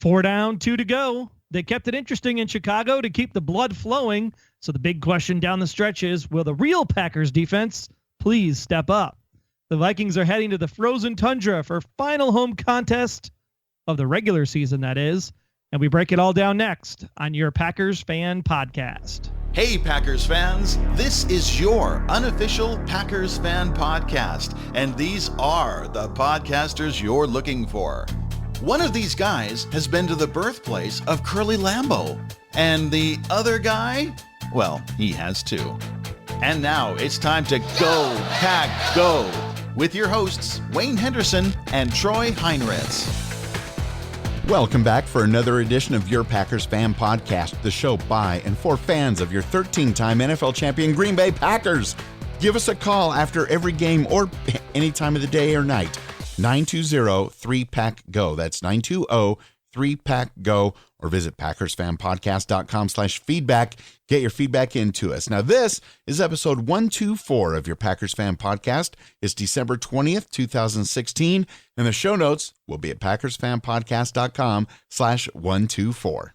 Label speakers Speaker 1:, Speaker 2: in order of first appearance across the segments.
Speaker 1: 4 down, 2 to go. They kept it interesting in Chicago to keep the blood flowing. So the big question down the stretch is, will the real Packers defense please step up? The Vikings are heading to the frozen tundra for final home contest of the regular season, that is. And we break it all down next on your Packers Fan Podcast.
Speaker 2: Hey, Packers fans, this is your unofficial Packers Fan Podcast, and these are the podcasters you're looking for. One of these guys has been to the birthplace of Curly Lambeau, and the other guy, well, he has too. And now it's time to Go Pack Go with your hosts, Wayne Henderson and Troy Heinritz.
Speaker 3: Welcome back for another edition of your Packers Fan Podcast, the show by and for fans of your 13-time NFL champion Green Bay Packers. Give us a call after every game or any time of the day or night. 920-3PACK-GO. That's 920-3PACK-GO. Or visit PackersFanPodcast.com/feedback. Get your feedback into us. Now, this is episode 124 of your Packers Fan Podcast. It's December 20th, 2016, and the show notes will be at PackersFanPodcast.com/124.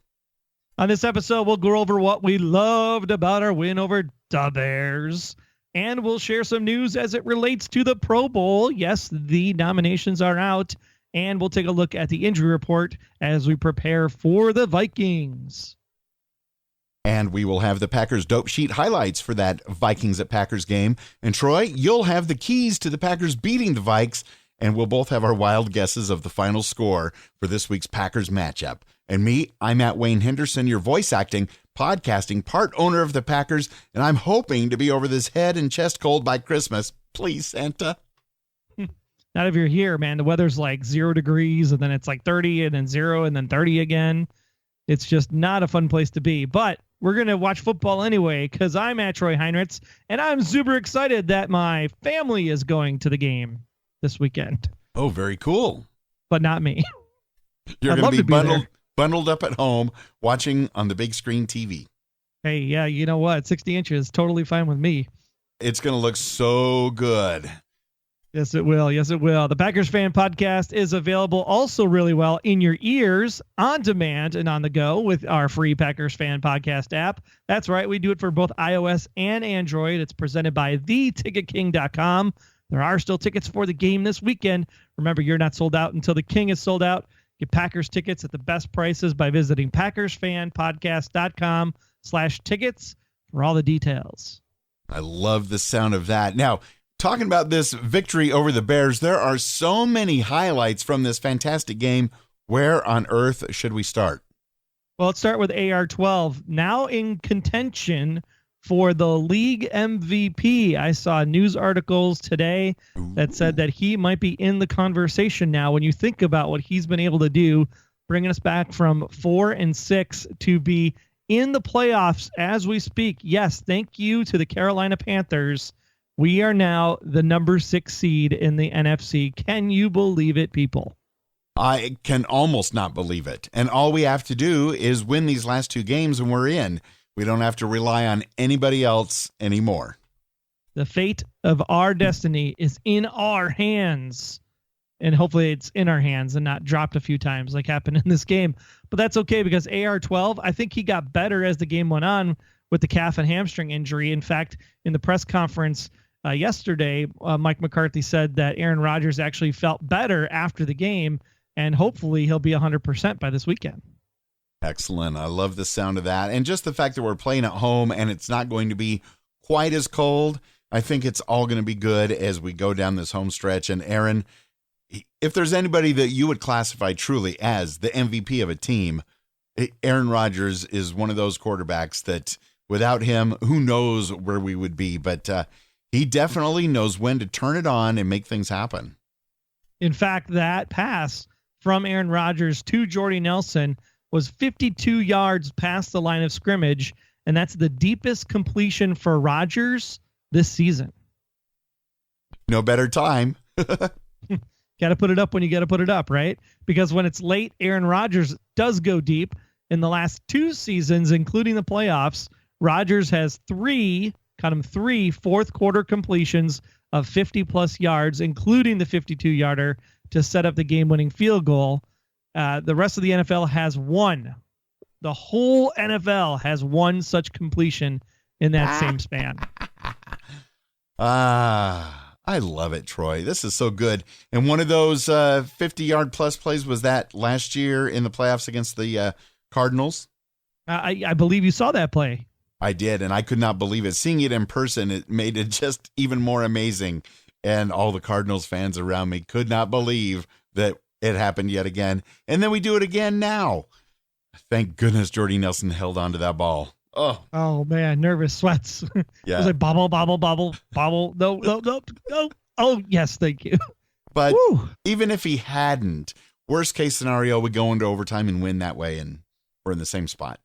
Speaker 1: On this episode, we'll go over what we loved about our win over the Bears, and we'll share some news as it relates to the Pro Bowl. Yes, the nominations are out. And we'll take a look at the injury report as we prepare for the Vikings.
Speaker 3: And we will have the Packers dope sheet highlights for that Vikings at Packers game. And Troy, you'll have the keys to the Packers beating the Vikes, and we'll both have our wild guesses of the final score for this week's Packers matchup. And me, I'm at Wayne Henderson, your voice acting, podcasting, part owner of the Packers, and I'm hoping to be over this head and chest cold by Christmas. Please, Santa.
Speaker 1: Not if you're here, man. The weather's like 0 degrees, and then it's like 30, and then 0, and then 30 again. It's just not a fun place to be. But we're going to watch football anyway, because I'm at Troy Heinritz, and I'm super excited that my family is going to the game this weekend.
Speaker 3: Oh, very cool.
Speaker 1: But not me.
Speaker 3: You're going to be bundled up at home, watching on the big screen TV.
Speaker 1: Hey, yeah, you know what? 60 inches, totally fine with me.
Speaker 3: It's going to look so good.
Speaker 1: Yes, it will. Yes, it will. The Packers Fan Podcast is available also really well in your ears, on demand, and on the go with our free Packers Fan Podcast app. That's right. We do it for both iOS and Android. It's presented by theticketking.com. There are still tickets for the game this weekend. Remember, you're not sold out until the King is sold out. Get Packers tickets at the best prices by visiting PackersFanPodcast.com/tickets for all the details.
Speaker 3: I love the sound of that. Now, talking about this victory over the Bears, there are so many highlights from this fantastic game. Where on earth should we start?
Speaker 1: Well, let's start with AR-12, now in contention for the league MVP. I saw news articles today that said that he might be in the conversation now. When you think about what he's been able to do, bringing us back from 4-6 to be in the playoffs as we speak. Yes, thank you to the Carolina Panthers. We are now the number 6 seed in the NFC. Can you believe it, people?
Speaker 3: I can almost not believe it. And all we have to do is win these last 2 games and we're in. We don't have to rely on anybody else anymore.
Speaker 1: The fate of our destiny is in our hands. And hopefully it's in our hands and not dropped a few times like happened in this game. But that's okay because AR-12, I think he got better as the game went on with the calf and hamstring injury. In fact, in the press conference yesterday, Mike McCarthy said that Aaron Rodgers actually felt better after the game, and hopefully he'll be 100% by this weekend.
Speaker 3: Excellent. I love the sound of that. And just the fact that we're playing at home and it's not going to be quite as cold, I think it's all going to be good as we go down this home stretch. And Aaron, if there's anybody that you would classify truly as the MVP of a team, Aaron Rodgers is one of those quarterbacks that without him, who knows where we would be. But he definitely knows when to turn it on and make things happen.
Speaker 1: In fact, that pass from Aaron Rodgers to Jordy Nelson was 52 yards past the line of scrimmage, and that's the deepest completion for Rodgers this season.
Speaker 3: No better time.
Speaker 1: Got to put it up when you got to put it up, right? Because when it's late, Aaron Rodgers does go deep. In the last 2 seasons, including the playoffs, Rodgers has 3 fourth quarter completions of 50-plus yards, including the 52-yarder to set up the game-winning field goal. The rest of the NFL has one. The whole NFL has one such completion in that same span.
Speaker 3: I love it, Troy. This is so good. And one of those 50-yard plus plays was that last year in the playoffs against the Cardinals.
Speaker 1: I believe you saw that play.
Speaker 3: I did, and I could not believe it. Seeing it in person, it made it just even more amazing. And all the Cardinals fans around me could not believe that it happened yet again. And then we do it again now. Thank goodness Jordy Nelson held on to that ball.
Speaker 1: Oh man, nervous sweats.
Speaker 3: Yeah.
Speaker 1: It was like bobble, bobble, bobble, bobble. No. Oh, yes, thank you.
Speaker 3: But
Speaker 1: Woo.
Speaker 3: even if he hadn't, worst case scenario, we go into overtime and win that way, and we're in the same spot.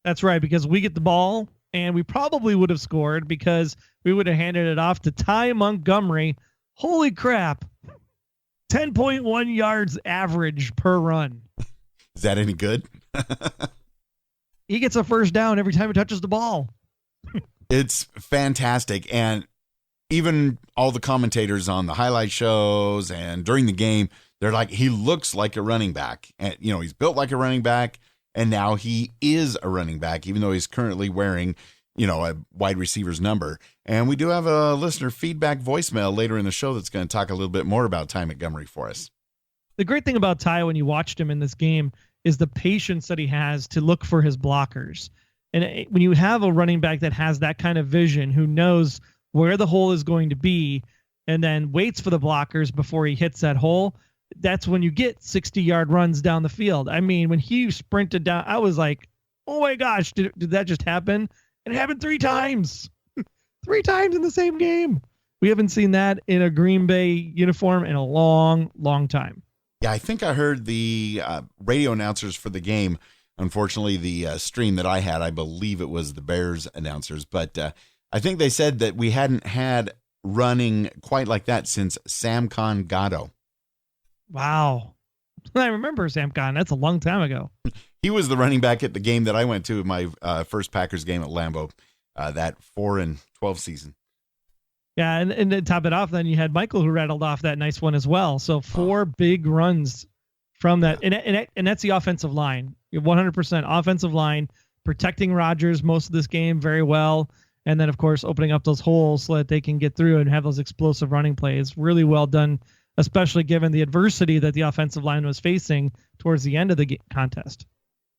Speaker 1: That's right, because we get the ball, and we probably would have scored because we would have handed it off to Ty Montgomery. Holy crap. 10.1 yards average per run.
Speaker 3: Is that any good?
Speaker 1: He gets a first down every time he touches the ball.
Speaker 3: It's fantastic. And even all the commentators on the highlight shows and during the game, they're like, he looks like a running back. And, he's built like a running back. And now he is a running back, even though he's currently wearing, a wide receiver's number. And we do have a listener feedback voicemail later in the show that's going to talk a little bit more about Ty Montgomery for us.
Speaker 1: The great thing about Ty when you watched him in this game is the patience that he has to look for his blockers. And when you have a running back that has that kind of vision, who knows where the hole is going to be and then waits for the blockers before he hits that hole, that's when you get 60-yard runs down the field. I mean, when he sprinted down, I was like, oh my gosh, did that just happen? And it happened 3 times. 3 times in the same game. We haven't seen that in a Green Bay uniform in a long, long time.
Speaker 3: Yeah, I think I heard the radio announcers for the game. Unfortunately, the stream that I had, I believe it was the Bears announcers. But I think they said that we hadn't had running quite like that since Sam Gatto.
Speaker 1: Wow. I remember Sam Khan. That's a long time ago.
Speaker 3: He was the running back at the game that I went to, my first Packers game at Lambeau, that 4-12 season.
Speaker 1: Yeah, and to top it off, then you had Michael who rattled off that nice one as well. So 4 big runs from that. And that's the offensive line. You're 100% offensive line, protecting Rodgers most of this game very well. And then, of course, opening up those holes so that they can get through and have those explosive running plays. Really well done, especially given the adversity that the offensive line was facing towards the end of the contest.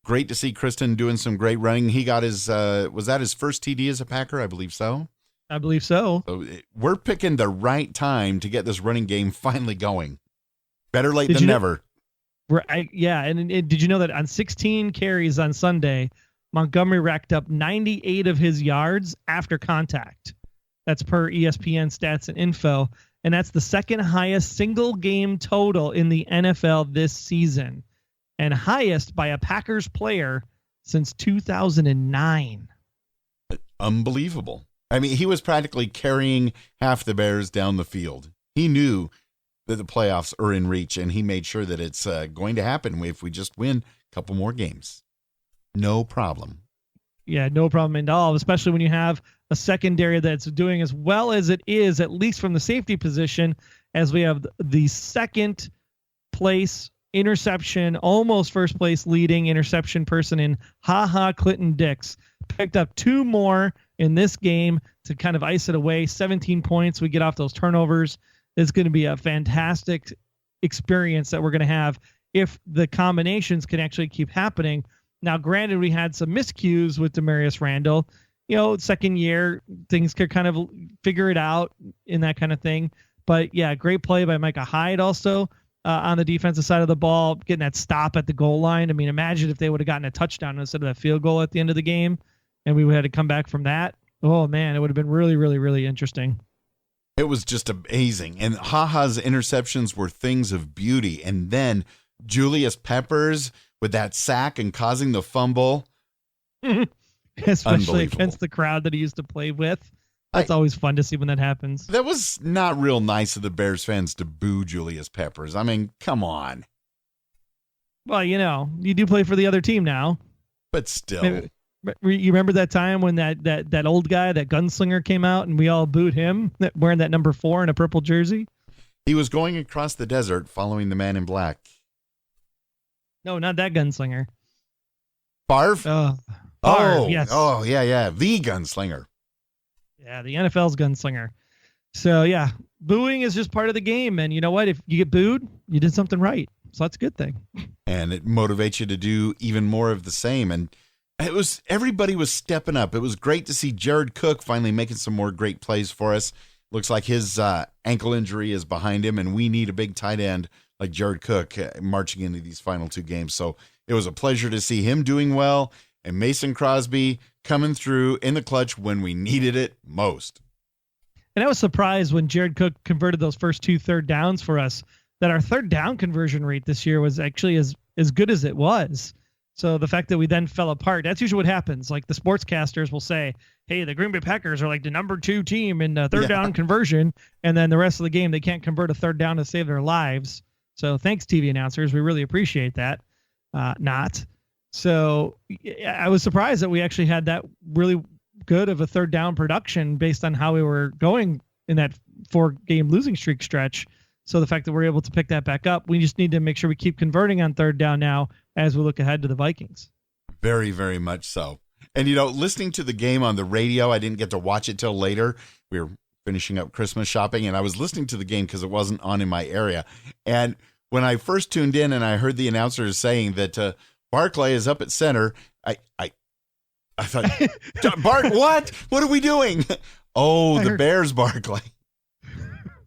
Speaker 3: Great to see Kristen doing some great running. He got his, was that his first TD as a Packer? I believe so.
Speaker 1: I believe so.
Speaker 3: So we're picking the right time to get this running game finally going. Better late than never.
Speaker 1: Yeah, and did you know that on 16 carries on Sunday, Montgomery racked up 98 of his yards after contact? That's per ESPN Stats and Info, and that's the second highest single game total in the NFL this season, and highest by a Packers player since 2009.
Speaker 3: Unbelievable. I mean, he was practically carrying half the Bears down the field. He knew that the playoffs are in reach, and he made sure that it's going to happen if we just win a couple more games. No problem.
Speaker 1: Yeah, no problem at all, especially when you have a secondary that's doing as well as it is, at least from the safety position, as we have the second place interception, almost first place leading interception person in Clinton Dix. Picked up 2 more in this game to kind of ice it away. 17 points. We get off those turnovers. It's going to be a fantastic experience that we're going to have if the combinations can actually keep happening. Now, granted, we had some miscues with Demarius Randall. Second year, things could kind of figure it out in that kind of thing. But, yeah, great play by Micah Hyde also on the defensive side of the ball, getting that stop at the goal line. I mean, imagine if they would have gotten a touchdown instead of that field goal at the end of the game, and we had to come back from that. Oh, man, it would have been really, really, really interesting.
Speaker 3: It was just amazing. And HaHa's interceptions were things of beauty. And then Julius Peppers with that sack and causing the fumble.
Speaker 1: Especially against the crowd that he used to play with. That's always fun to see when that happens.
Speaker 3: That was not real nice of the Bears fans to boo Julius Peppers. I mean, come on.
Speaker 1: Well, you do play for the other team now.
Speaker 3: But still.
Speaker 1: You remember that time when that old guy, that gunslinger, came out and we all booed him wearing that number 4 in a purple jersey?
Speaker 3: He was going across the desert following the man in black.
Speaker 1: No, not that gunslinger.
Speaker 3: Barf?
Speaker 1: Favre, yes.
Speaker 3: Oh, yeah. The gunslinger.
Speaker 1: Yeah, the NFL's gunslinger. So, yeah, booing is just part of the game. And you know what? If you get booed, you did something right. So that's a good thing.
Speaker 3: And it motivates you to do even more of the same. And everybody was stepping up. It was great to see Jared Cook finally making some more great plays for us. Looks like his ankle injury is behind him, and we need a big tight end like Jared Cook marching into these final two games. So it was a pleasure to see him doing well, and Mason Crosby coming through in the clutch when we needed it most.
Speaker 1: And I was surprised when Jared Cook converted those first 2 third downs for us, that our third down conversion rate this year was actually as good as it was. So the fact that we then fell apart, that's usually what happens. Like the sportscasters will say, hey, the Green Bay Packers are like the number 2 team in third down conversion. And then the rest of the game, they can't convert a third down to save their lives. So thanks, TV announcers. We really appreciate that. Not. So I was surprised that we actually had that really good of a third down production based on how we were going in that 4-game losing streak stretch. So the fact that we're able to pick that back up, we just need to make sure we keep converting on third down now as we look ahead to the Vikings.
Speaker 3: Very, very much so. And, listening to the game on the radio, I didn't get to watch it till later. We were finishing up Christmas shopping, and I was listening to the game because it wasn't on in my area. And when I first tuned in and I heard the announcers saying that Barclay is up at center, I thought, Bart, what? What are we doing? Oh, the Bears, Barclay.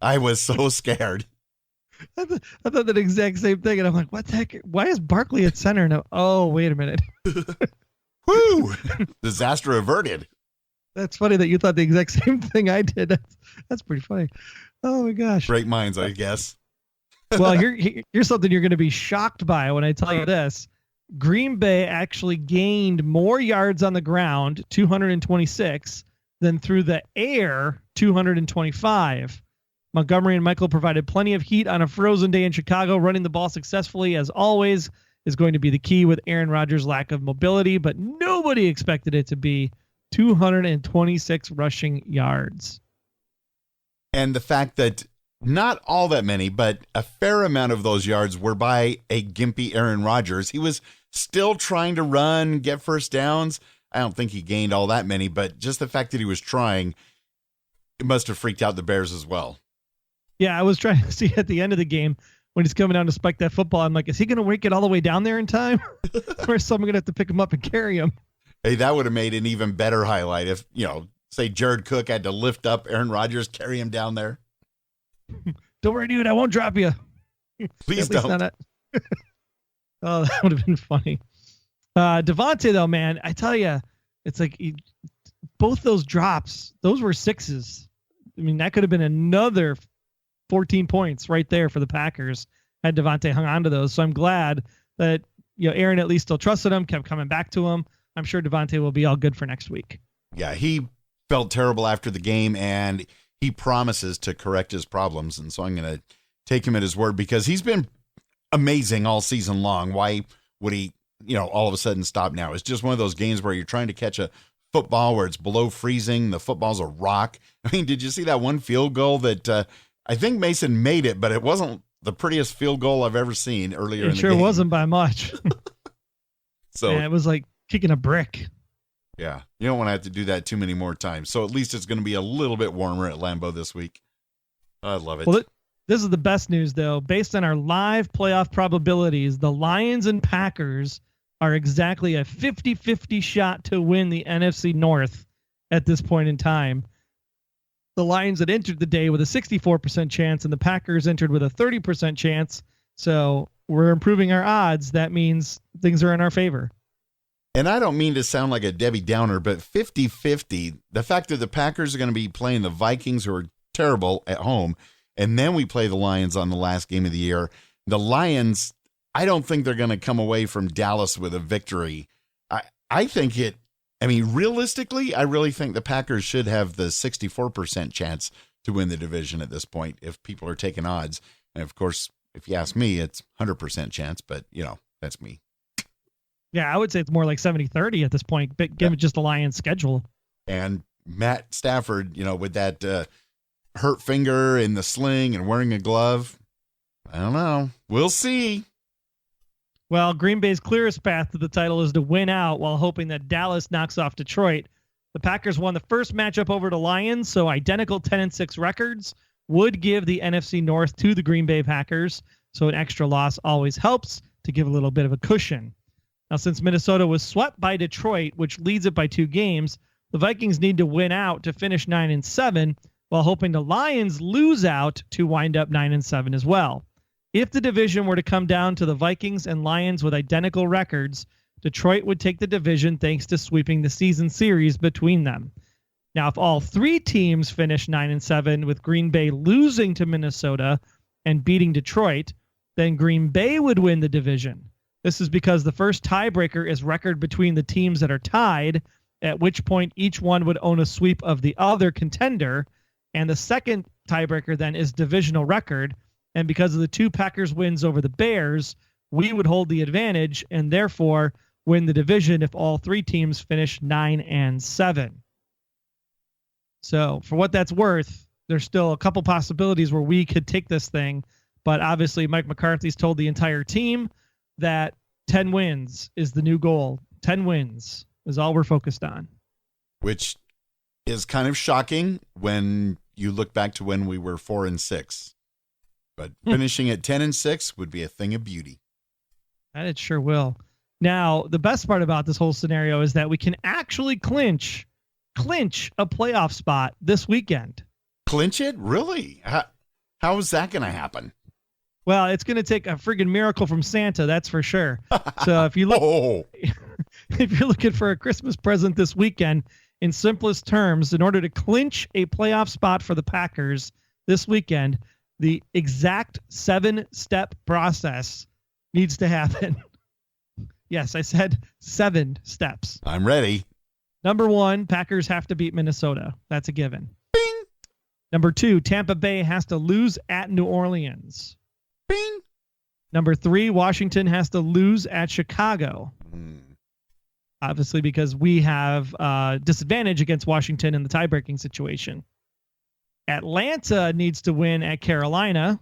Speaker 3: I was so scared.
Speaker 1: I thought that exact same thing, and I'm like, what the heck? Why is Barkley at center? And oh, wait a minute.
Speaker 3: Woo! Disaster averted.
Speaker 1: That's funny that you thought the exact same thing I did. That's pretty funny. Oh, my gosh.
Speaker 3: Great minds, I guess.
Speaker 1: Well, here's something you're going to be shocked by when I tell you this. Green Bay actually gained more yards on the ground, 226, than through the air, 225. Montgomery and Michael provided plenty of heat on a frozen day in Chicago. Running the ball successfully, as always, is going to be the key with Aaron Rodgers' lack of mobility, but nobody expected it to be 226 rushing yards.
Speaker 3: And the fact that not all that many, but a fair amount of those yards were by a gimpy Aaron Rodgers. He was still trying to run, get first downs. I don't think he gained all that many, but just the fact that he was trying, it must have freaked out the Bears as well.
Speaker 1: Yeah, I was trying to see at the end of the game when he's coming down to spike that football. I'm like, is he going to make it all the way down there in time? Or is someone going to have to pick him up and carry him?
Speaker 3: Hey, that would have made an even better highlight if, say Jared Cook had to lift up Aaron Rodgers, carry him down there.
Speaker 1: Don't worry, dude. I won't drop you.
Speaker 3: Please don't.
Speaker 1: Oh, that would have been funny. Devontae, though, man, I tell you, it's like both those drops, those were 6s. I mean, that could have been another 14 points right there for the Packers had Devontae hung on to those. So I'm glad that Aaron at least still trusted him, kept coming back to him. I'm sure Devontae will be all good for next week.
Speaker 3: Yeah, he felt terrible after the game, and he promises to correct his problems. And so I'm going to take him at his word because he's been amazing all season long. Why would he, all of a sudden stop now? It's just one of those games where you're trying to catch a football where it's below freezing. The football's a rock. I mean, did you see that one field goal that I think Mason made it, but it wasn't the prettiest field goal I've ever seen earlier in the game.
Speaker 1: It sure wasn't by much.
Speaker 3: So
Speaker 1: it was like kicking a brick.
Speaker 3: Yeah, you don't want to have to do that too many more times. So at least it's going to be a little bit warmer at Lambeau this week. I love it.
Speaker 1: Well, this is the best news, though. Based on our live playoff probabilities, the Lions and Packers are exactly a 50-50 shot to win the NFC North at this point in time. The Lions had entered the day with a 64% chance, and the Packers entered with a 30% chance. So we're improving our odds. That means things are in our favor.
Speaker 3: And I don't mean to sound like a Debbie Downer, but 50-50, the fact that the Packers are going to be playing the Vikings, who are terrible at home, and then we play the Lions on the last game of the year. The Lions, I don't think they're going to come away from Dallas with a victory. I think realistically, I really think the Packers should have the 64% chance to win the division at this point if people are taking odds. And of course, if you ask me, it's 100% chance, but that's me.
Speaker 1: Yeah, I would say it's more like 70-30 at this point, but given just the Lions schedule.
Speaker 3: And Matt Stafford, with that hurt finger in the sling and wearing a glove, I don't know. We'll see.
Speaker 1: Well, Green Bay's clearest path to the title is to win out while hoping that Dallas knocks off Detroit. The Packers won the first matchup over the Lions, so identical 10-6 records would give the NFC North to the Green Bay Packers, so an extra loss always helps to give a little bit of a cushion. Now, since Minnesota was swept by Detroit, which leads it by 2 games, the Vikings need to win out to finish 9-7, while hoping the Lions lose out to wind up 9-7 as well. If the division were to come down to the Vikings and Lions with identical records, Detroit would take the division thanks to sweeping the season series between them. Now, if all 3 teams finish 9-7 with Green Bay losing to Minnesota and beating Detroit, then Green Bay would win the division. This is because the first tiebreaker is record between the teams that are tied, at which point each one would own a sweep of the other contender, and the second tiebreaker then is divisional record, and because of the 2 Packers wins over the Bears, we would hold the advantage and therefore win the division if all 3 teams finish 9-7. So for what that's worth, there's still a couple possibilities where we could take this thing, but obviously Mike McCarthy's told the entire team that 10 wins is the new goal. 10 wins is all we're focused on.
Speaker 3: Which is kind of shocking when you look back to when we were 4-6. But finishing at 10-6 would be a thing of beauty.
Speaker 1: And it sure will. Now, the best part about this whole scenario is that we can actually clinch a playoff spot this weekend.
Speaker 3: Clinch it? Really? How is that going to happen?
Speaker 1: Well, it's going to take a friggin' miracle from Santa, that's for sure. So if you look, if you're looking for a Christmas present this weekend, in simplest terms, in order to clinch a playoff spot for the Packers this weekend, the exact 7-step process needs to happen. Yes, I said 7 steps.
Speaker 3: I'm ready.
Speaker 1: Number 1, Packers have to beat Minnesota. That's a given.
Speaker 3: Bing.
Speaker 1: Number 2, Tampa Bay has to lose at New Orleans.
Speaker 3: Bing.
Speaker 1: Number 3, Washington has to lose at Chicago. Obviously, because we have disadvantage against Washington in the tie-breaking situation. Atlanta needs to win at Carolina.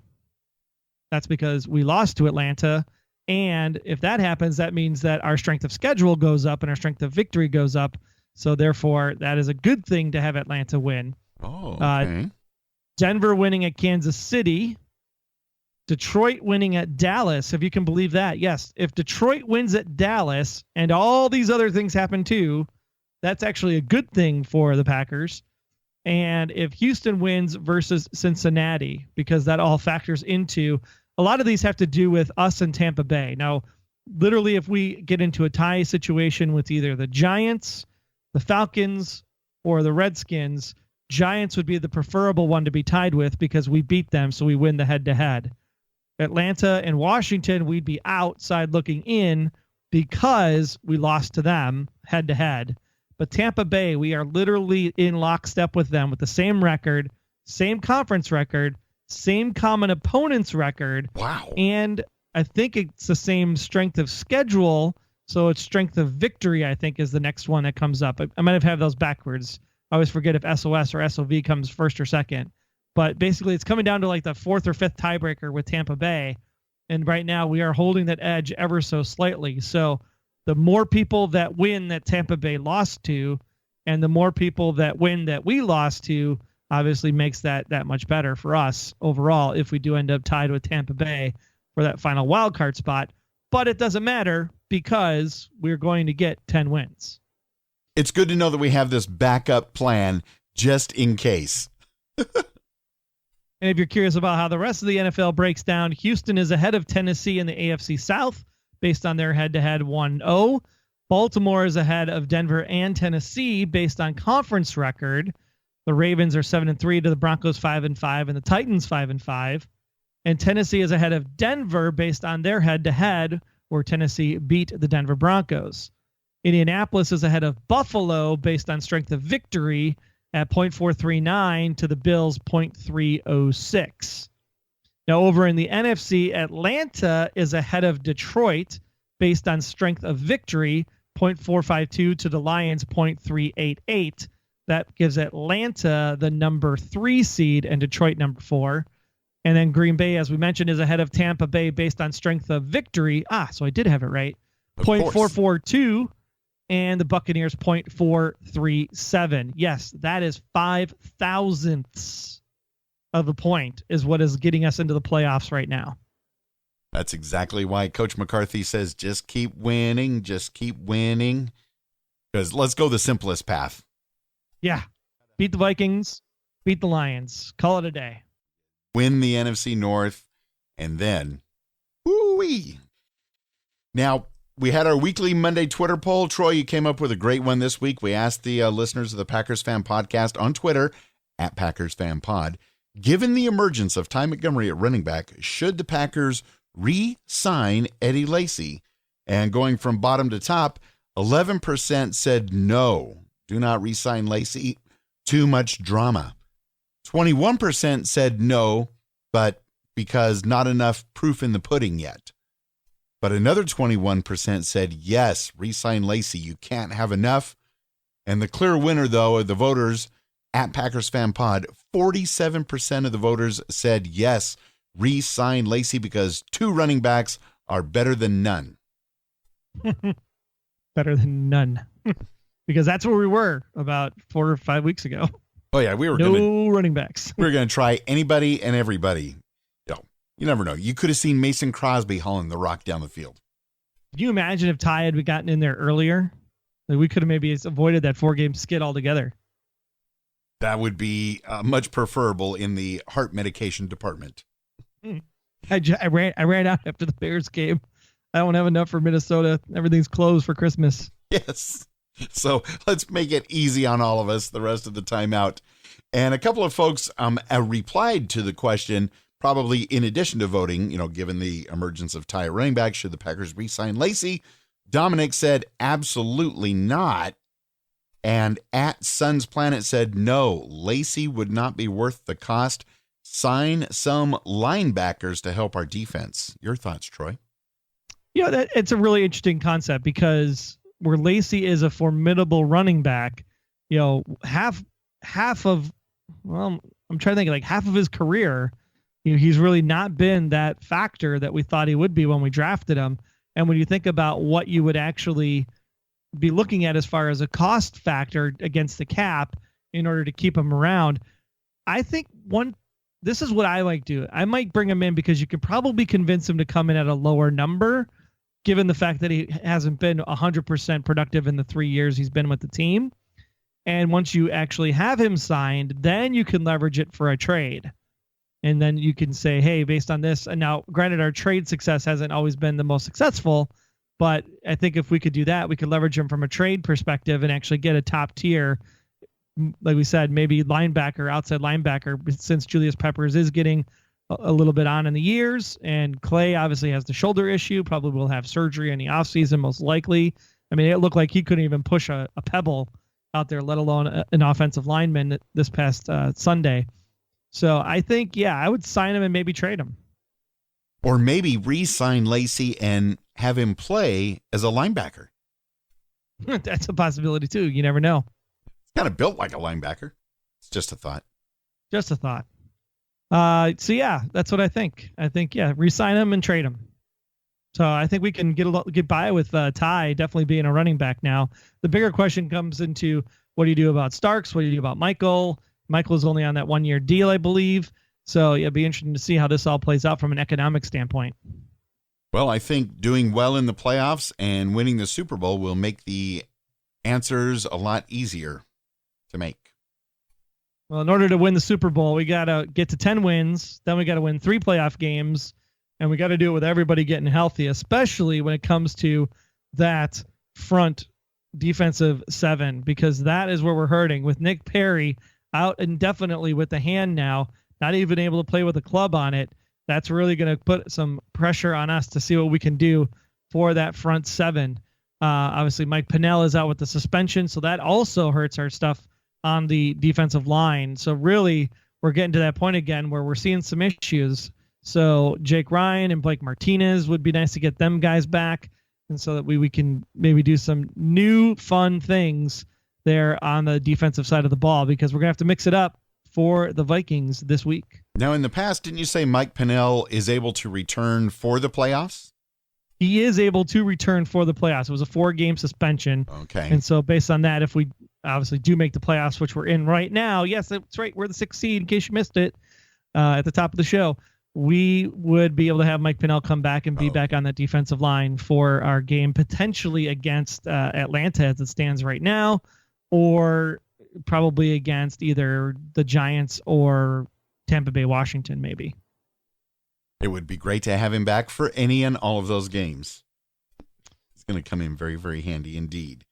Speaker 1: That's because we lost to Atlanta. And if that happens, that means that our strength of schedule goes up and our strength of victory goes up. So therefore, that is a good thing to have Atlanta win.
Speaker 3: Oh, okay.
Speaker 1: Denver winning at Kansas City. Detroit winning at Dallas, if you can believe that. Yes, if Detroit wins at Dallas and all these other things happen too, that's actually a good thing for the Packers. And if Houston wins versus Cincinnati, because that all factors into, a lot of these have to do with us and Tampa Bay. Now, literally, if we get into a tie situation with either the Giants, the Falcons, or the Redskins, Giants would be the preferable one to be tied with because we beat them, so we win the head-to-head. Atlanta and Washington, we'd be outside looking in because we lost to them head-to-head. But Tampa Bay, we are literally in lockstep with them with the same record, same conference record, same common opponents record.
Speaker 3: Wow.
Speaker 1: And I think it's the same strength of schedule. So it's strength of victory, I think, is the next one that comes up. I might have had those backwards. I always forget if SOS or SOV comes first or second. But basically, it's coming down to like the 4th or 5th tiebreaker with Tampa Bay. And right now, we are holding that edge ever so slightly. So the more people that win that Tampa Bay lost to, and the more people that win that we lost to, obviously makes that much better for us overall if we do end up tied with Tampa Bay for that final wild card spot. But it doesn't matter because we're going to get 10 wins.
Speaker 3: It's good to know that we have this backup plan just in case.
Speaker 1: And if you're curious about how the rest of the NFL breaks down, Houston is ahead of Tennessee in the AFC South based on their head-to-head 1-0. Baltimore is ahead of Denver and Tennessee based on conference record. The Ravens are 7-3 to the Broncos 5-5 and the Titans 5-5. And Tennessee is ahead of Denver based on their head-to-head where Tennessee beat the Denver Broncos. Indianapolis is ahead of Buffalo based on strength of victory at .439 to the Bills .306. Now over in the NFC, Atlanta is ahead of Detroit based on strength of victory, .452 to the Lions .388. That gives Atlanta the number 3 seed and Detroit number 4. And then Green Bay, as we mentioned, is ahead of Tampa Bay based on strength of victory. So I did have it right. 0.442, and the Buccaneers 0.437. Yes, that is 0.005 of a point is what is getting us into the playoffs right now.
Speaker 3: That's exactly why Coach McCarthy says, just keep winning, because let's go the simplest path.
Speaker 1: Yeah. Beat the Vikings, beat the Lions, call it a day.
Speaker 3: Win the NFC North, and then, woo-wee. Now, we had our weekly Monday Twitter poll. Troy, you came up with a great one this week. We asked the listeners of the Packers Fan Podcast on Twitter, at Packers Fan Pod, given the emergence of Ty Montgomery at running back, should the Packers re-sign Eddie Lacy? And going from bottom to top, 11% said no, do not re-sign Lacy, too much drama. 21% said no, but because not enough proof in the pudding yet. But another 21% said yes, re-sign Lacy, you can't have enough. And the clear winner, though, of the voters at Packers Fan Pod, 47% of the voters said yes, re-sign Lacy because 2 running backs are better than none.
Speaker 1: Better than none. Because that's where we were about 4 or 5 weeks ago.
Speaker 3: Oh, yeah, we were
Speaker 1: running backs.
Speaker 3: We were going to try anybody and everybody. You never know. You could have seen Mason Crosby hauling the rock down the field.
Speaker 1: Can you imagine if Ty had gotten in there earlier? Like, we could have maybe avoided that 4-game skid altogether.
Speaker 3: That would be much preferable in the heart medication department.
Speaker 1: I ran out after the Bears game. I don't have enough for Minnesota. Everything's closed for Christmas.
Speaker 3: Yes. So let's make it easy on all of us the rest of the time out. And a couple of folks replied to the question, probably in addition to voting, given the emergence of Ty running back, should the Packers re-sign Lacy? Dominic said, absolutely not. And at Suns Planet said, no, Lacy would not be worth the cost. Sign some linebackers to help our defense. Your thoughts, Troy?
Speaker 1: Yeah, it's a really interesting concept because where Lacy is a formidable running back, half of, I'm trying to think, like half of his career, he's really not been that factor that we thought he would be when we drafted him. And when you think about what you would actually be looking at as far as a cost factor against the cap in order to keep him around, I think this is what I like to do. I might bring him in because you could probably convince him to come in at a lower number, given the fact that he hasn't been 100% productive in the 3 years he's been with the team. And once you actually have him signed, then you can leverage it for a trade. And then you can say, hey, based on this, and now granted, our trade success hasn't always been the most successful, but I think if we could do that, we could leverage him from a trade perspective and actually get a top tier, like we said, maybe linebacker, outside linebacker, since Julius Peppers is getting a little bit on in the years, and Clay obviously has the shoulder issue, probably will have surgery in the offseason, most likely. I mean, it looked like he couldn't even push a pebble out there, let alone an offensive lineman this past Sunday. So I think, I would sign him and maybe trade him.
Speaker 3: Or maybe re-sign Lacy and have him play as a linebacker.
Speaker 1: That's a possibility too. You never know.
Speaker 3: It's kind of built like a linebacker. It's just a thought.
Speaker 1: Just a thought. So yeah, that's what I think. I think, re-sign him and trade him. So I think we can get by with Ty definitely being a running back now. The bigger question comes into, what do you do about Starks? What do you do about Michael? Michael's only on that 1-year deal, I believe. So it'll be interesting to see how this all plays out from an economic standpoint.
Speaker 3: Well, I think doing well in the playoffs and winning the Super Bowl will make the answers a lot easier to make.
Speaker 1: Well, in order to win the Super Bowl, we got to get to 10 wins. Then we got to win 3 playoff games. And we got to do it with everybody getting healthy, especially when it comes to that front defensive 7, because that is where we're hurting with Nick Perry out indefinitely with the hand now, not even able to play with a club on it. That's really going to put some pressure on us to see what we can do for that front 7. Obviously, Mike Pennell is out with the suspension, so that also hurts our stuff on the defensive line. So really, we're getting to that point again where we're seeing some issues. So Jake Ryan and Blake Martinez would be nice to get them guys back, and so that we can maybe do some new fun things there on the defensive side of the ball, because we're going to have to mix it up for the Vikings this week.
Speaker 3: Now, in the past, didn't you say Mike Pennell is able to return for the playoffs?
Speaker 1: He is able to return for the playoffs. It was a 4-game suspension.
Speaker 3: Okay.
Speaker 1: And so based on that, if we obviously do make the playoffs, which we're in right now, yes, that's right, we're the 6th seed, in case you missed it at the top of the show, we would be able to have Mike Pennell come back and be back on that defensive line for our game potentially against Atlanta as it stands right now, or probably against either the Giants or Tampa Bay, Washington, maybe.
Speaker 3: It would be great to have him back for any and all of those games. It's going to come in very, very handy indeed.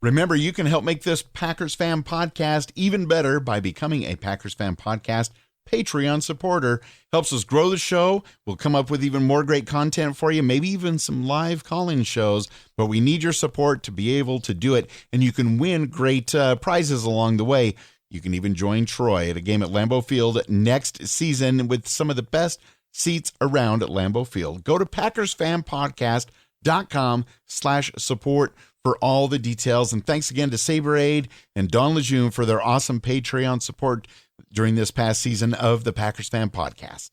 Speaker 3: Remember, you can help make this Packers Fan Podcast even better by becoming a Packers Fan Podcast Patreon supporter. Helps us grow the show. We'll come up with even more great content for you, maybe even some live call-in shows, but we need your support to be able to do it, and you can win great prizes along the way. You can even join Troy at a game at Lambeau Field next season with some of the best seats around at Lambeau Field. Go to PackersFanPodcast.com/support for all the details. And thanks again to SaberAid and Don Lejeune for their awesome Patreon support during this past season of the Packers Fan Podcast.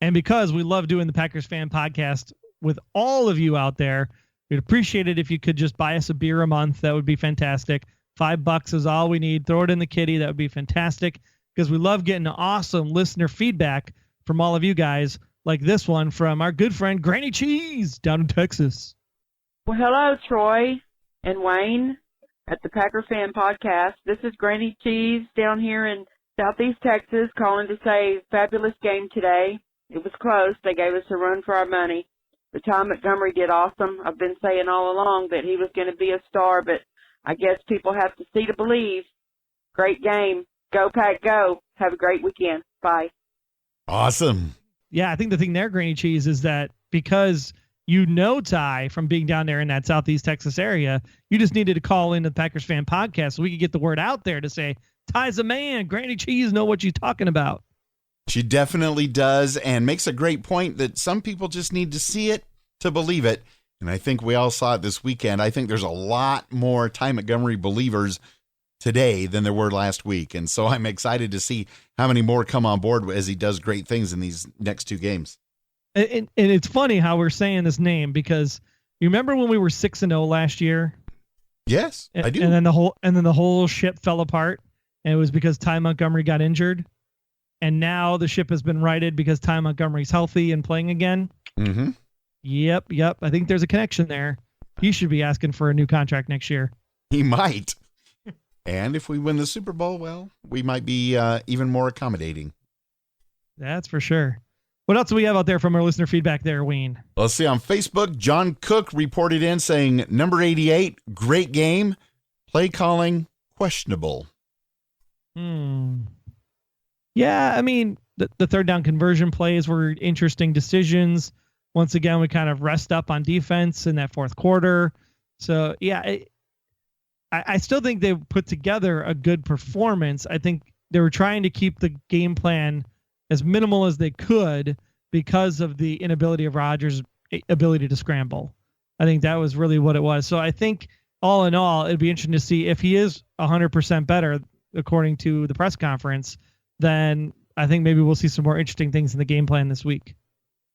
Speaker 1: And because we love doing the Packers Fan Podcast with all of you out there, we'd appreciate it if you could just buy us a beer a month. That would be fantastic. $5 is all we need. Throw it in the kitty. That would be fantastic, because we love getting awesome listener feedback from all of you guys, like this one from our good friend Granny Cheese down in Texas.
Speaker 4: Well, hello, Troy and Wayne at the Packer Fan Podcast. This is Granny Cheese down here in Southeast Texas, calling to say fabulous game today. It was close. They gave us a run for our money. But Ty Montgomery did awesome. I've been saying all along that he was going to be a star, but I guess people have to see to believe. Great game. Go, Pack, go. Have a great weekend. Bye.
Speaker 3: Awesome.
Speaker 1: Yeah, I think the thing there, Granny Cheese, is that because you know Ty from being down there in that Southeast Texas area, you just needed to call into the Packers Fan Podcast so we could get the word out there to say, Ty's a man. Granny Cheese know what she's talking about.
Speaker 3: She definitely does, and makes a great point that some people just need to see it to believe it. And I think we all saw it this weekend. I think there's a lot more Ty Montgomery believers today than there were last week. And so I'm excited to see how many more come on board as he does great things in these next 2 games.
Speaker 1: And it's funny how we're saying this name, because you remember when we were 6-0 last year?
Speaker 3: Yes, I do.
Speaker 1: And then the whole ship fell apart, and it was because Ty Montgomery got injured. And now the ship has been righted because Ty Montgomery's healthy and playing again.
Speaker 3: Mm-hmm.
Speaker 1: Yep. I think there's a connection there. He should be asking for a new contract next year.
Speaker 3: He might. And if we win the Super Bowl, well, we might be even more accommodating.
Speaker 1: That's for sure. What else do we have out there from our listener feedback there, Wayne?
Speaker 3: Let's see. On Facebook, John Cook reported in saying, number 88, great game. Play calling, questionable.
Speaker 1: Yeah, I mean, the third down conversion plays were interesting decisions. Once again, we kind of rest up on defense in that fourth quarter. So, yeah, I still think they put together a good performance. I think they were trying to keep the game plan as minimal as they could because of the inability of Rodgers' ability to scramble. I think that was really what it was. So I think all in all, it'd be interesting to see if he is 100% better, according to the press conference, then I think maybe we'll see some more interesting things in the game plan this week.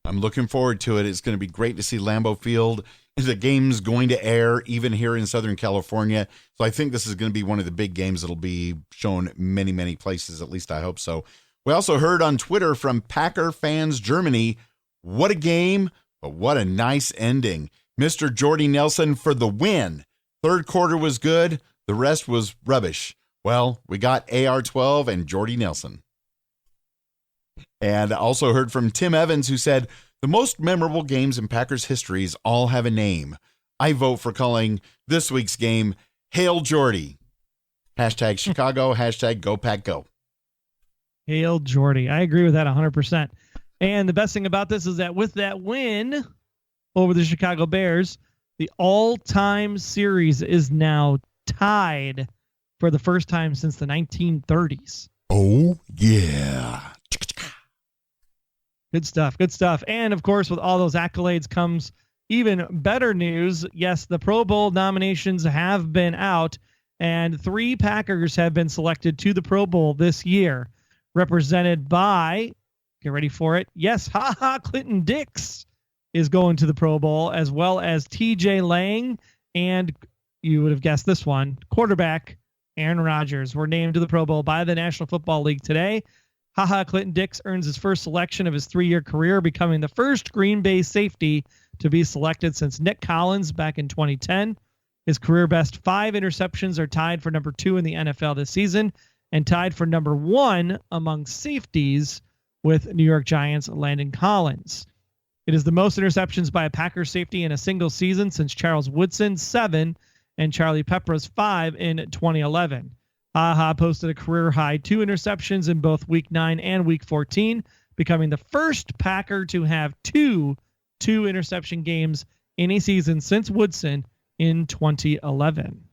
Speaker 3: I'm looking forward to it. It's going to be great to see Lambeau Field. The game's going to air even here in Southern California. So I think this is going to be one of the big games that'll be shown many, many places. At least I hope so. We also heard on Twitter from Packer Fans Germany, what a game, but what a nice ending. Mr. Jordy Nelson for the win. Third quarter was good. The rest was rubbish. Well, we got AR-12 and Jordy Nelson. And I also heard from Tim Evans, who said, the most memorable games in Packers histories all have a name. I vote for calling this week's game Hail Jordy. Hashtag Chicago, hashtag Go Pack Go.
Speaker 1: Hail Jordy. I agree with that 100%. And the best thing about this is that with that win over the Chicago Bears, the all-time series is now tied for the first time since the 1930s.
Speaker 3: Oh, yeah.
Speaker 1: Good stuff. Good stuff. And, of course, with all those accolades comes even better news. Yes, the Pro Bowl nominations have been out, and 3 Packers have been selected to the Pro Bowl this year. represented by, get ready for it, yes, Clinton Dix is going to the Pro Bowl, as well as TJ Lang, and you would have guessed this one, quarterback Aaron Rodgers were named to the Pro Bowl by the National Football League today. Clinton Dix earns his first selection of his 3-year career, becoming the first Green Bay safety to be selected since Nick Collins back in 2010. His career best 5 interceptions are tied for number 2 in the NFL this season and tied for number 1 among safeties with New York Giants' Landon Collins. It is the most interceptions by a Packers safety in a single season since Charles Woodson's 7 and Charlie Pepra's 5 in 2011. Posted a career-high 2 interceptions in both Week 9 and Week 14, becoming the first Packer to have two interception games in a season since Woodson in 2011.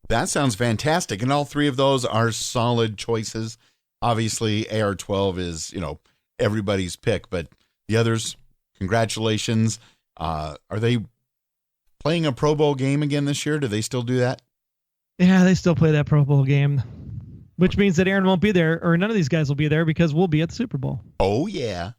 Speaker 3: That sounds fantastic, and all 3 of those are solid choices. Obviously, AR-12 is, everybody's pick, but the others, congratulations. Are they playing a Pro Bowl game again this year? Do they still do that?
Speaker 1: Yeah, they still play that Pro Bowl game, which means that Aaron won't be there, or none of these guys will be there because we'll be at the Super Bowl.
Speaker 3: Oh, yeah.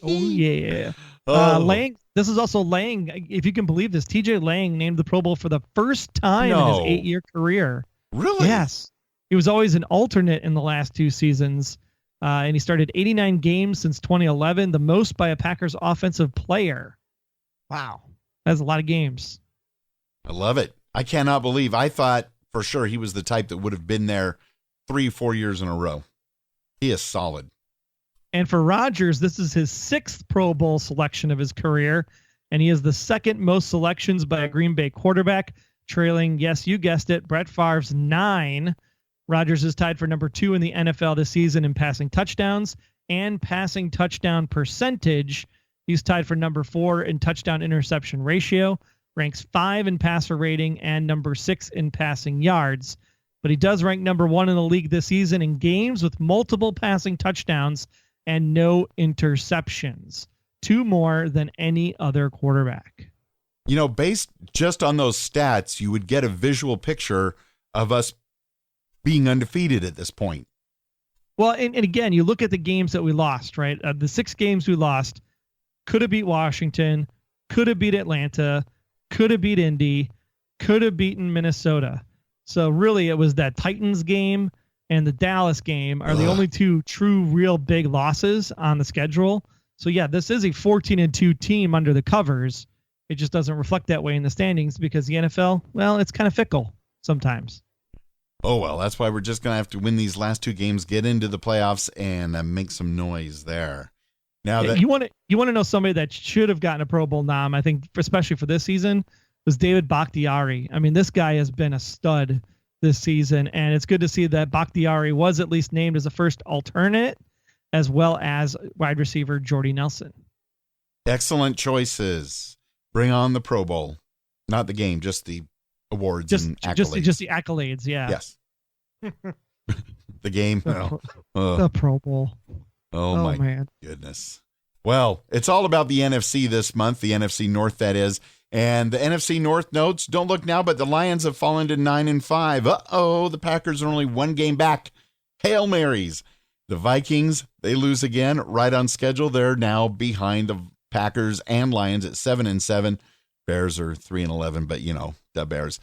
Speaker 1: Oh, yeah.
Speaker 3: Oh.
Speaker 1: Lang, this is also Lang, if you can believe this, TJ Lang named the Pro Bowl for the first time in his 8-year career.
Speaker 3: Really?
Speaker 1: Yes. He was always an alternate in the last 2 seasons, and he started 89 games since 2011, the most by a Packers offensive player. Wow. That's a lot of games.
Speaker 3: I love it. I cannot believe. I thought for sure he was the type that would have been there 3-4 years in a row. He is solid.
Speaker 1: And for Rodgers, this is his 6th Pro Bowl selection of his career, and he has the 2nd most selections by a Green Bay quarterback, trailing, yes, you guessed it, Brett Favre's 9. Rodgers is tied for number 2 in the NFL this season in passing touchdowns and passing touchdown percentage. He's tied for number 4 in touchdown interception ratio, ranks 5 in passer rating, and number 6 in passing yards. But he does rank number 1 in the league this season in games with multiple passing touchdowns and no interceptions, 2 more than any other quarterback.
Speaker 3: Based just on those stats, you would get a visual picture of us being undefeated at this point.
Speaker 1: Well, and again, you look at the games that we lost, right? The 6 games we lost, could have beat Washington, could have beat Atlanta, could have beat Indy, could have beaten Minnesota. So really it was that Titans game and the Dallas game are the only 2 true, real big losses on the schedule. So yeah, this is a 14-2 team under the covers. It just doesn't reflect that way in the standings because the NFL, well, it's kind of fickle sometimes.
Speaker 3: Oh, well, that's why we're just going to have to win these last 2 games, get into the playoffs, and make some noise there. Now that
Speaker 1: you want to know somebody that should have gotten a Pro Bowl nom, I think, especially for this season, was David Bakhtiari. I mean, this guy has been a stud this season, and it's good to see that Bakhtiari was at least named as a first alternate, as well as wide receiver Jordy Nelson.
Speaker 3: Excellent choices. Bring on the Pro Bowl. Not the game, just the awards and accolades.
Speaker 1: Just the accolades, yeah.
Speaker 3: Yes. The game.
Speaker 1: The Pro Bowl.
Speaker 3: Oh my
Speaker 1: man.
Speaker 3: Goodness. Well, it's all about the NFC this month, the NFC North, that is. And the NFC North notes, don't look now, but the Lions have fallen to 9-5. Uh-oh, the Packers are only 1 game back. Hail Marys. The Vikings, they lose again, right on schedule. They're now behind the Packers and Lions at 7-7. Bears are 3-11, but the Bears.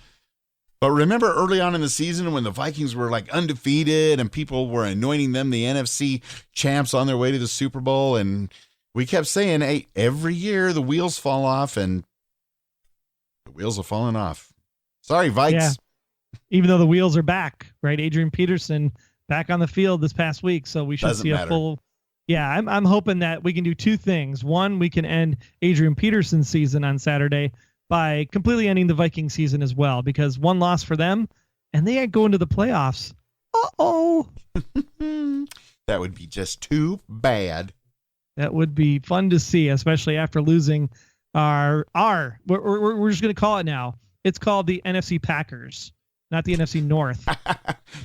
Speaker 3: But remember early on in the season when the Vikings were like undefeated and people were anointing them the NFC champs on their way to the Super Bowl, and we kept saying, hey, every year the wheels fall off, and the wheels are falling off. Sorry, Vikes.
Speaker 1: Yeah. Even though the wheels are back, right? Adrian Peterson back on the field this past week, so we should see a full. Yeah, I'm hoping that we can do 2 things. One, we can end Adrian Peterson's season on Saturday by completely ending the Viking season as well, because 1 loss for them, and they ain't going to the playoffs. Uh-oh.
Speaker 3: That would be just too bad.
Speaker 1: That would be fun to see, especially after losing we're just going to call it now. It's called the NFC Packers, not the NFC North.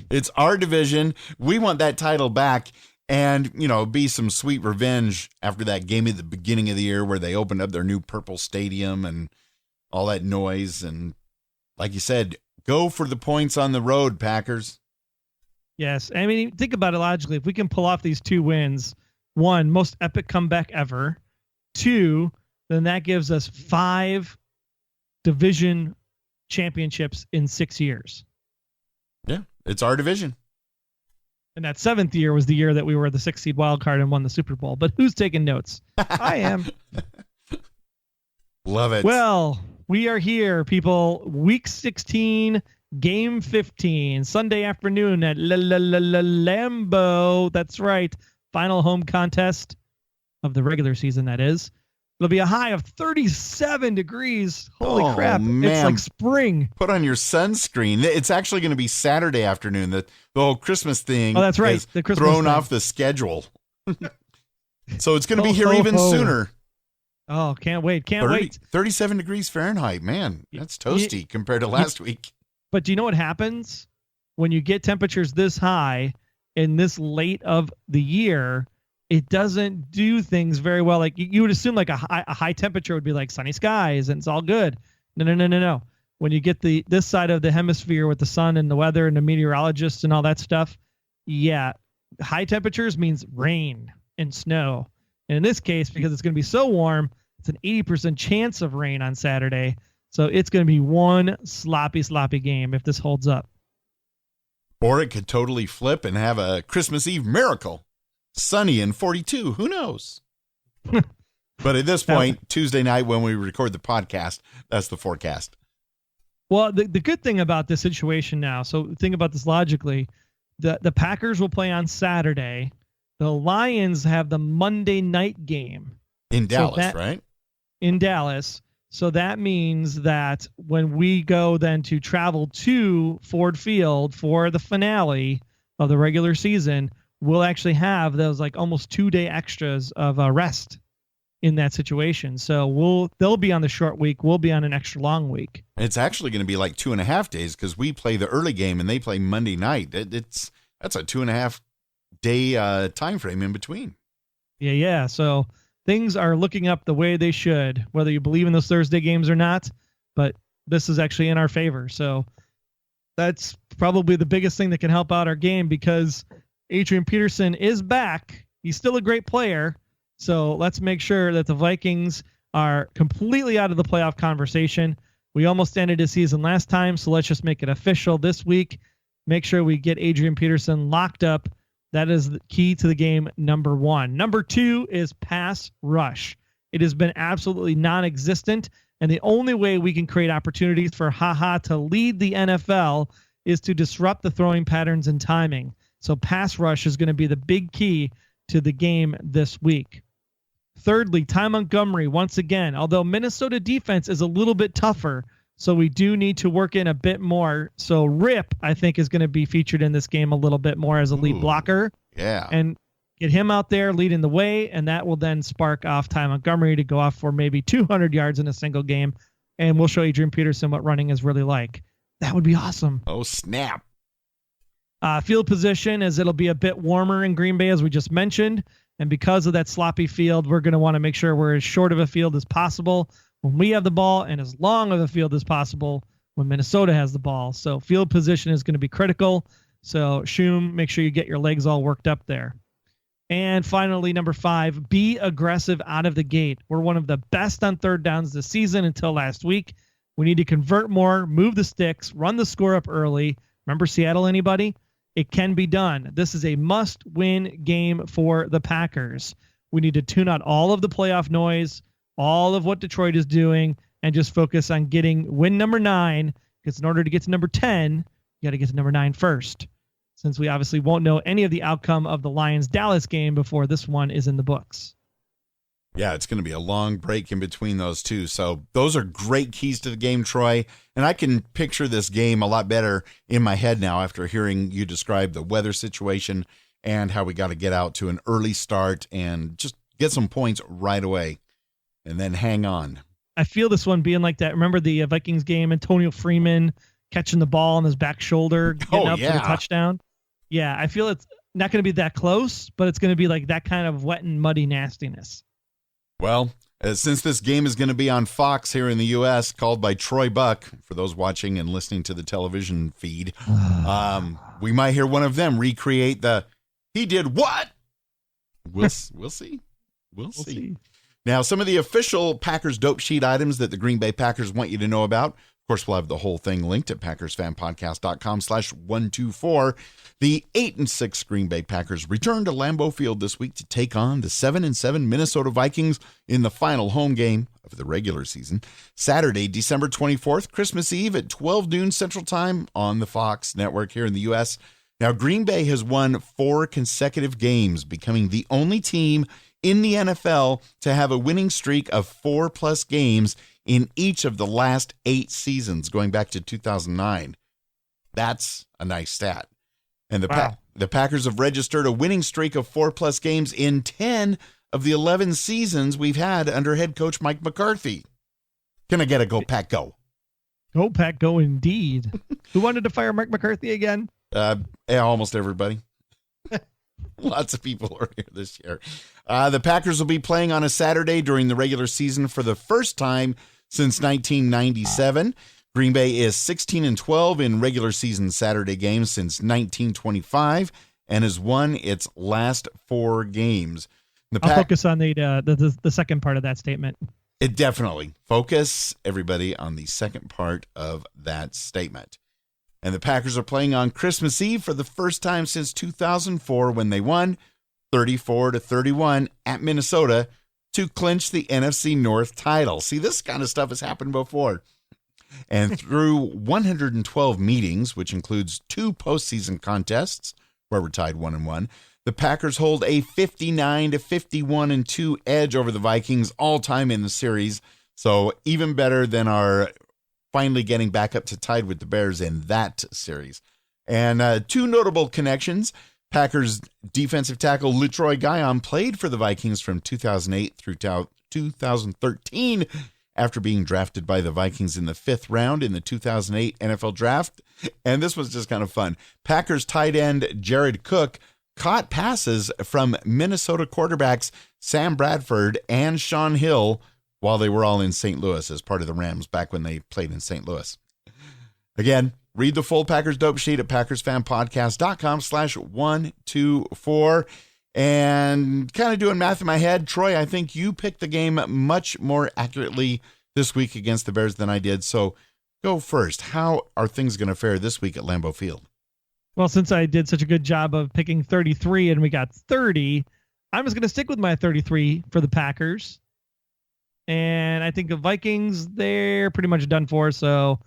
Speaker 3: It's our division. We want that title back. And, be some sweet revenge after that game at the beginning of the year where they opened up their new purple stadium and all that noise. And like you said, go for the points on the road, Packers.
Speaker 1: Yes. I mean, think about it logically. If we can pull off these 2 wins, 1, most epic comeback ever. 2, then that gives us 5 division championships in 6 years.
Speaker 3: Yeah, it's our division.
Speaker 1: And that 7th year was the year that we were the 6th seed wild card and won the Super Bowl. But who's taking notes? I am.
Speaker 3: Love it.
Speaker 1: Well, we are here, people. Week 16, game 15, Sunday afternoon at Lambeau. That's right. Final home contest of the regular season, that is. It'll be a high of 37 degrees. Holy crap.
Speaker 3: Man.
Speaker 1: It's like spring.
Speaker 3: Put on your sunscreen. It's actually going to be Saturday afternoon. The whole Christmas thing
Speaker 1: that's right.
Speaker 3: is
Speaker 1: The Christmas
Speaker 3: thrown
Speaker 1: thing.
Speaker 3: off the schedule. So it's going to be here even sooner.
Speaker 1: Oh, can't wait. Can't wait.
Speaker 3: 37 degrees Fahrenheit. Man, that's toasty compared to last week.
Speaker 1: But do you know what happens when you get temperatures this high in this late of the year? It doesn't do things very well. Like you would assume like a high temperature would be like sunny skies and it's all good. No. When you get this side of the hemisphere with the sun and the weather and the meteorologists and all that stuff, yeah, high temperatures means rain and snow. And in this case, because it's going to be so warm, it's an 80% chance of rain on Saturday. So it's going to be one sloppy game if this holds up.
Speaker 3: Or it could totally flip and have a Christmas Eve miracle. Sunny and 42. Who knows? But at this point, Tuesday night when we record the podcast, that's the forecast.
Speaker 1: Well, the good thing about this situation now, so think about this logically, the Packers will play on Saturday. The Lions have the Monday night game.
Speaker 3: In Dallas, right?
Speaker 1: In Dallas. So that means that when we go then to travel to Ford Field for the finale of the regular season, we'll actually have those like almost 2-day extras of rest in that situation. So they'll be on the short week. We'll be on an extra long week.
Speaker 3: It's actually going to be like 2.5 days because we play the early game and they play Monday night. That's a 2.5 day time frame in between.
Speaker 1: Yeah. So things are looking up the way they should, whether you believe in those Thursday games or not, but this is actually in our favor. So that's probably the biggest thing that can help out our game because Adrian Peterson is back. He's still a great player. So let's make sure that the Vikings are completely out of the playoff conversation. We almost ended his season last time, so let's just make it official this week. Make sure we get Adrian Peterson locked up. That is the key to the game, number 1. Number 2 is pass rush. It has been absolutely non-existent, and the only way we can create opportunities for to lead the NFL is to disrupt the throwing patterns and timing. So pass rush is going to be the big key to the game this week. Thirdly, Ty Montgomery, once again, although Minnesota defense is a little bit tougher, so we do need to work in a bit more. So Rip, I think, is going to be featured in this game a little bit more as a lead blocker.
Speaker 3: Yeah.
Speaker 1: And get him out there leading the way, and that will then spark off Ty Montgomery to go off for maybe 200 yards in a single game, and we'll show Adrian Peterson what running is really like. That would be awesome.
Speaker 3: Oh, snap.
Speaker 1: Field position, as it'll be a bit warmer in Green Bay, as we just mentioned. And because of that sloppy field, we're going to want to make sure we're as short of a field as possible when we have the ball and as long of a field as possible when Minnesota has the ball. So field position is going to be critical. So Shum, make sure you get your legs all worked up there. And finally, number 5, be aggressive out of the gate. We're one of the best on third downs this season until last week. We need to convert more, move the sticks, run the score up early. Remember Seattle, anybody? It can be done. This is a must-win game for the Packers. We need to tune out all of the playoff noise, all of what Detroit is doing, and just focus on getting win number 9, because in order to get to number 10, you got to get to number 9 first, since we obviously won't know any of the outcome of the Lions-Dallas game before this one is in the books.
Speaker 3: Yeah, it's going to be a long break in between those two. So those are great keys to the game, Troy. And I can picture this game a lot better in my head now after hearing you describe the weather situation and how we got to get out to an early start and just get some points right away and then hang on.
Speaker 1: I feel this one being like that. Remember the Vikings game, Antonio Freeman catching the ball on his back shoulder, getting up for the touchdown? Yeah, I feel it's not going to be that close, but it's going to be like that kind of wet and muddy nastiness.
Speaker 3: Well, since this game is going to be on Fox here in the U.S., called by Troy Buck, for those watching and listening to the television feed, we might hear one of them recreate the "he did what?" We'll see. We'll see. Now, some of the official Packers dope sheet items that the Green Bay Packers want you to know about. Of course, we'll have the whole thing linked at PackersFanPodcast.com/124. The 8-6 Green Bay Packers return to Lambeau Field this week to take on the 7-7 Minnesota Vikings in the final home game of the regular season. Saturday, December 24th, Christmas Eve at 12 noon Central Time on the Fox network here in the U.S. Now, Green Bay has won 4 consecutive games, becoming the only team in the NFL to have a winning streak of 4+ games in each of the last 8 seasons, going back to 2009. That's a nice stat. And the Packers have registered a winning streak of 4+ games in 10 of the 11 seasons we've had under head coach Mike McCarthy. Can I get a go, Pack, go?
Speaker 1: Go, Pack, go indeed. Who wanted to fire Mike McCarthy again?
Speaker 3: Yeah, almost everybody. Lots of people are here this year. The Packers will be playing on a Saturday during the regular season for the first time since 1997. Green Bay is 16-12 in regular season Saturday games since 1925 and has won its last 4 games.
Speaker 1: I'll focus on the second part of that statement.
Speaker 3: It definitely. Focus, everybody, on the second part of that statement. And the Packers are playing on Christmas Eve for the first time since 2004 when they won 34-31 at Minnesota to clinch the NFC North title. See, this kind of stuff has happened before. And through 112 meetings, which includes 2 postseason contests where we're tied 1-1, the Packers hold a 59-51-2 edge over the Vikings all time in the series. So even better than our finally getting back up to tied with the Bears in that series. And 2 notable connections. Packers defensive tackle Letroy Guion played for the Vikings from 2008 through 2013 after being drafted by the Vikings in the 5th round in the 2008 NFL Draft. And this was just kind of fun. Packers tight end Jared Cook caught passes from Minnesota quarterbacks Sam Bradford and Sean Hill while they were all in St. Louis as part of the Rams back when they played in St. Louis. Again, read the full Packers dope sheet at PackersFanPodcast.com/124. And kind of doing math in my head, Troy, I think you picked the game much more accurately this week against the Bears than I did. So go first. How are things going to fare this week at Lambeau Field?
Speaker 1: Well, since I did such a good job of picking 33 and we got 30, I'm just going to stick with my 33 for the Packers. And I think the Vikings, they're pretty much done for. So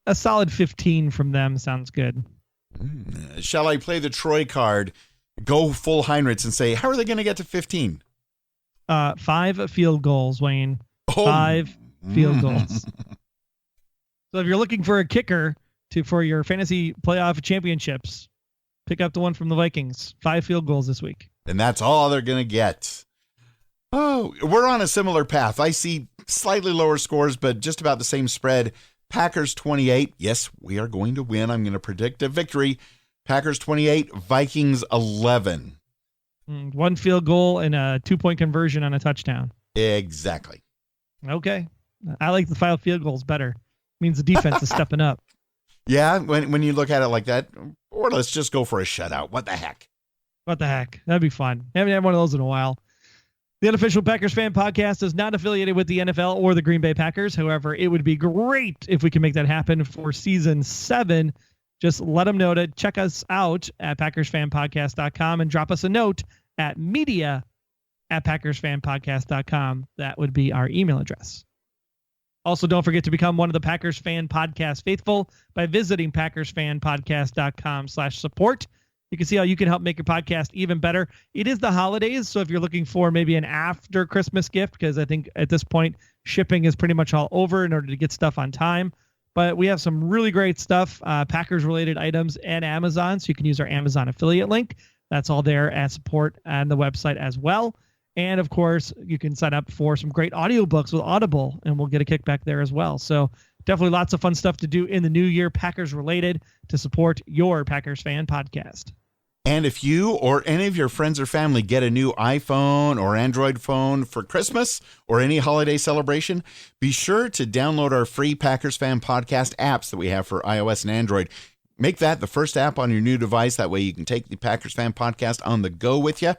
Speaker 1: a solid 15 from them sounds good.
Speaker 3: Shall I play the Troy card? Go full Heinrichs and say, how are they going to get to 15?
Speaker 1: 5 field goals, Wayne. 5 field goals. So if you're looking for a kicker for your fantasy playoff championships, pick up the one from the Vikings. 5 field goals this week.
Speaker 3: And that's all they're going to get. Oh, we're on a similar path. I see slightly lower scores, but just about the same spread. Packers 28. Yes, we are going to win. I'm going to predict a victory. Packers 28, Vikings 11.
Speaker 1: 1 field goal and a 2-point conversion on a touchdown.
Speaker 3: Exactly.
Speaker 1: Okay. I like the 5 field goals better. Means the defense is stepping up.
Speaker 3: Yeah, when you look at it like that, or let's just go for a shutout. What the heck?
Speaker 1: What the heck? That'd be fun. Haven't had one of those in a while. The Unofficial Packers Fan Podcast is not affiliated with the NFL or the Green Bay Packers. However, it would be great if we can make that happen for Season 7. Just let them know to check us out at PackersFanPodcast.com and drop us a note at media@PackersFanPodcast.com. That would be our email address. Also, don't forget to become one of the Packers Fan Podcast faithful by visiting PackersFanPodcast.com/support. You can see how you can help make your podcast even better. It is the holidays, so if you're looking for maybe an after Christmas gift, because I think at this point shipping is pretty much all over in order to get stuff on time. But we have some really great stuff, Packers-related items at Amazon, so you can use our Amazon affiliate link. That's all there at support on the website as well. And, of course, you can sign up for some great audiobooks with Audible, and we'll get a kickback there as well. So definitely lots of fun stuff to do in the new year, Packers-related, to support your Packers Fan Podcast.
Speaker 3: And if you or any of your friends or family get a new iPhone or Android phone for Christmas or any holiday celebration, be sure to download our free Packers Fan Podcast apps that we have for iOS and Android. Make that the first app on your new device. That way you can take the Packers Fan Podcast on the go with you.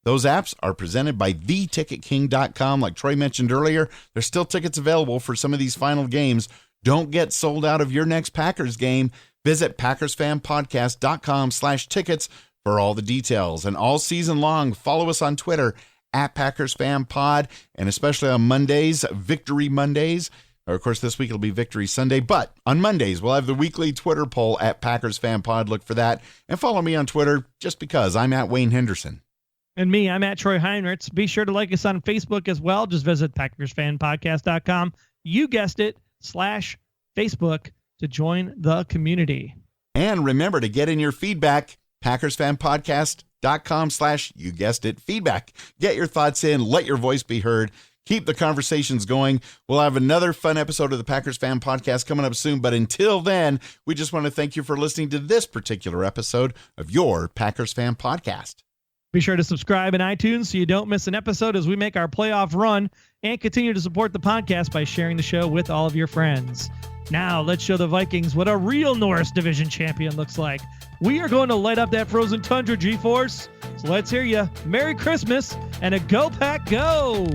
Speaker 3: Those apps are presented by theticketking.com. Like Troy mentioned earlier, there's still tickets available for some of these final games. Don't get sold out of your next Packers game. Visit PackersFanPodcast.com/tickets for all the details. And all season long, follow us on Twitter at PackersFanPod, and especially on Mondays, Victory Mondays. Or of course, this week it'll be Victory Sunday, but on Mondays, we'll have the weekly Twitter poll at PackersFanPod. Look for that. And follow me on Twitter just because. I'm at Wayne Henderson.
Speaker 1: And me, I'm at Troy Heinrichs. Be sure to like us on Facebook as well. Just visit PackersFanPodcast.com. You guessed it, /Facebook to join the community.
Speaker 3: And remember to get in your feedback, PackersFanPodcast.com/you guessed it, feedback. Get your thoughts in. Let your voice be heard. Keep the conversations going. We'll have another fun episode of the Packers Fan Podcast coming up soon. But until then, we just want to thank you for listening to this particular episode of your Packers Fan Podcast.
Speaker 1: Be sure to subscribe in iTunes so you don't miss an episode as we make our playoff run, and continue to support the podcast by sharing the show with all of your friends. Now, let's show the Vikings what a real Norris Division champion looks like. We are going to light up that frozen tundra, G-Force. So let's hear you. Merry Christmas and a Go Pack Go!